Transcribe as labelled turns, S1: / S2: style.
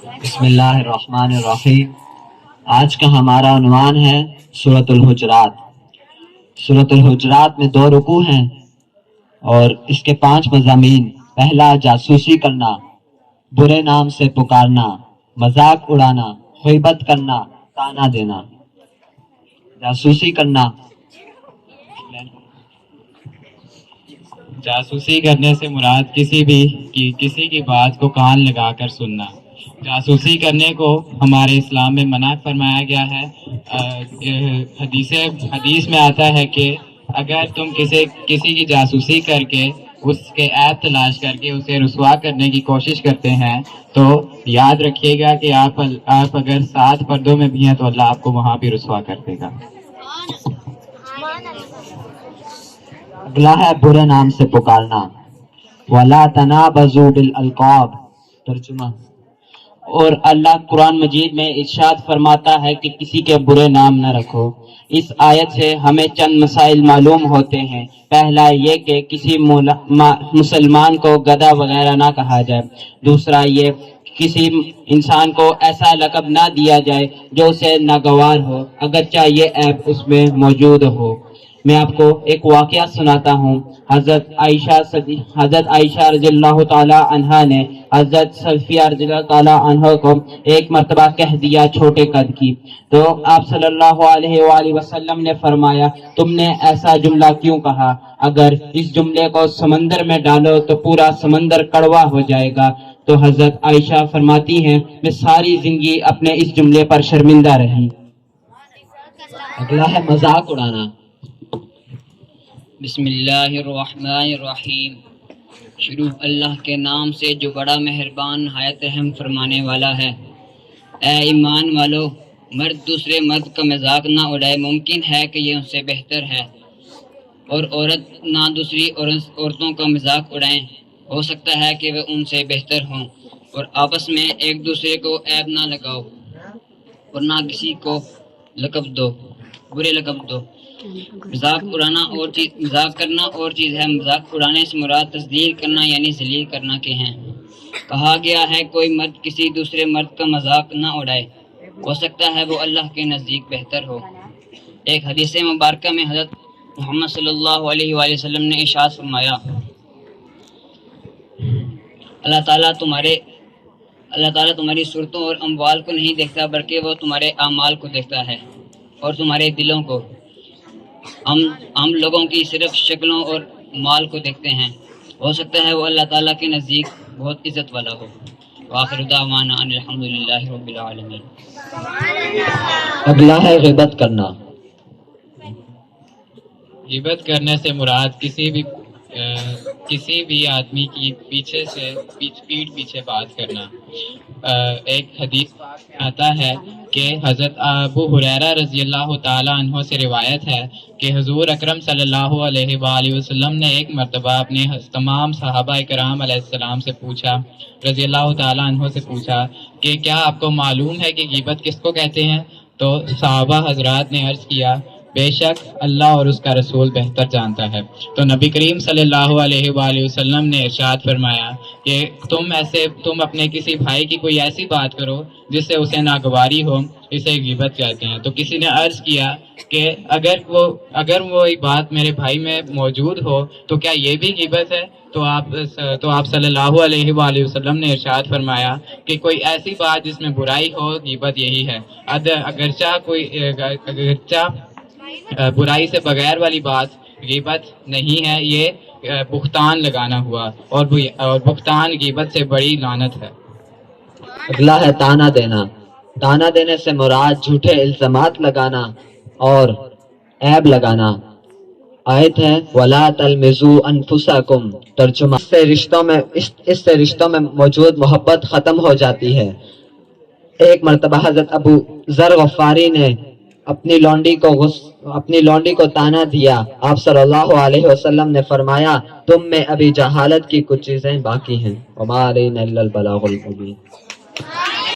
S1: بسم اللہ الرحمن الرحیم۔ آج کا ہمارا عنوان ہے سورۃ الحجرات۔ سورۃ الحجرات میں 2 رکوع ہیں اور اس کے 5 مضامین۔ پہلا، جاسوسی کرنا، برے نام سے پکارنا، مذاق اڑانا، غیبت کرنا، طعنہ دینا۔ جاسوسی کرنا،
S2: جاسوسی کرنے سے مراد کسی کی بات کو کان لگا کر سننا۔ جاسوسی کرنے کو ہمارے اسلام میں منع فرمایا گیا ہے۔ حدیث میں آتا ہے کہ اگر تم کسی کی جاسوسی کر کے اس کے عیب تلاش کر کے اسے رسوا کرنے کی کوشش کرتے ہیں تو یاد رکھیے گا کہ آپ اگر 7 پردوں میں بھی ہیں تو اللہ آپ کو وہاں بھی رسوا کر دے گا۔
S1: اگلا ہے برے نام سے پکارنا۔ وَلَا تَنَابَزُوا بِالْأَلْقَابِ، ترجمہ۔ اور اللہ قرآن مجید میں ارشاد فرماتا ہے کہ کسی کے برے نام نہ رکھو۔ اس آیت سے ہمیں چند مسائل معلوم ہوتے ہیں۔ پہلا یہ کہ کسی مسلمان کو گدھا وغیرہ نہ کہا جائے۔ دوسرا یہ کسی انسان کو ایسا لقب نہ دیا جائے جو اسے ناگوار ہو، اگرچہ یہ عیب اس میں موجود ہو۔ میں آپ کو ایک واقعہ سناتا ہوں۔ حضرت عائشہ رضی اللہ تعالی عنہا نے حضرت صفیہ رضی اللہ تعالی عنہ کو ایک مرتبہ کہہ دیا چھوٹے قد کی، تو آپ صلی اللہ علیہ وآلہ وسلم نے فرمایا تم نے ایسا جملہ کیوں کہا؟ اگر اس جملے کو سمندر میں ڈالو تو پورا سمندر کڑوا ہو جائے گا۔ تو حضرت عائشہ فرماتی ہیں میں ساری زندگی اپنے اس جملے پر شرمندہ رہی۔ اگلا ہے مذاق اڑانا۔
S3: بسم اللہ الرحمن الرحیم۔ شروع اللہ کے نام سے جو بڑا مہربان نہایت رحم فرمانے والا ہے۔ اے ایمان والو، مرد دوسرے مرد کا مذاق نہ اڑائے، ممکن ہے کہ یہ ان سے بہتر ہے، اور عورت نہ دوسری عورتوں کا مذاق اڑائیں، ہو سکتا ہے کہ وہ ان سے بہتر ہوں۔ اور آپس میں ایک دوسرے کو عیب نہ لگاؤ اور نہ کسی کو برے لقب دو۔ مذاق کرنا اور چیز ہے، مذاق اڑانے سے مراد تصدیق کرنا یعنی ذلیل کرنا کے ہیں۔ کہا گیا ہے کوئی مرد کسی دوسرے مرد کا مذاق نہ اڑائے، ہو سکتا ہے وہ اللہ کے نزدیک بہتر ہو۔ ایک حدیث مبارکہ میں حضرت محمد صلی اللہ علیہ وآلہ وسلم نے ارشاد فرمایا اللہ تعالیٰ تمہاری صورتوں اور اموال کو نہیں دیکھتا بلکہ وہ تمہارے اعمال کو دیکھتا ہے اور تمہارے دلوں کو۔ ہم لوگوں کی صرف شکلوں اور مال کو دیکھتے ہیں، ہو سکتا ہے وہ اللہ تعالیٰ کے نزدیک بہت عزت والا ہو۔ وآخر دعوانا ان الحمدللہ رب العالمین۔
S1: اگلا ہے غیبت کرنا۔
S2: غیبت کرنے سے مراد کسی بھی آدمی کی پیٹھ پیچھے بات کرنا۔ ایک حدیث آتا ہے کہ حضرت ابو ہریرہ رضی اللہ تعالیٰ عنہ سے روایت ہے کہ حضور اکرم صلی اللہ علیہ وآلہ وسلم نے ایک مرتبہ اپنے تمام صحابہ کرام علیہ السلام سے پوچھا، رضی اللہ تعالیٰ عنہ سے پوچھا کہ کیا آپ کو معلوم ہے کہ غیبت کس کو کہتے ہیں؟ تو صحابہ حضرات نے عرض کیا بے شک اللہ اور اس کا رسول بہتر جانتا ہے۔ تو نبی کریم صلی اللہ علیہ وآلہ وسلم نے ارشاد فرمایا کہ تم اپنے کسی بھائی کی کوئی ایسی بات کرو جس سے اسے ناگواری ہو، اسے غیبت کہتے ہیں۔ تو کسی نے عرض کیا کہ اگر وہ ایک بات میرے بھائی میں موجود ہو تو کیا یہ بھی غیبت ہے؟ تو آپ صلی اللہ علیہ وآلہ وسلم نے ارشاد فرمایا کہ کوئی ایسی بات جس میں برائی ہو، غیبت یہی ہے۔ اگرچہ برائی سے بغیر والی بات غیبت نہیں ہے، یہ بہتان لگانا ہوا، اور بہتان غیبت سے بڑی لعنت ہے۔
S1: اگلا ہے طعنہ دینا۔ طعنہ دینے سے مراد جھوٹے الزامات لگانا اور عیب لگانا۔ آیت ہے وَلَا تَلْمِزُوا أَنفُسَكُمْ، ترجمہ۔ اس سے رشتوں میں موجود محبت ختم ہو جاتی ہے۔ ایک مرتبہ حضرت ابو ذر غفاری نے اپنی لونڈی کو طعنہ دیا۔ آپ صلی اللہ علیہ وسلم نے فرمایا تم میں ابھی جہالت کی کچھ چیزیں باقی ہیں۔ وَمَا عَلَيْنَا إِلَّا الْبَلَاغُ الْمُبِينُ۔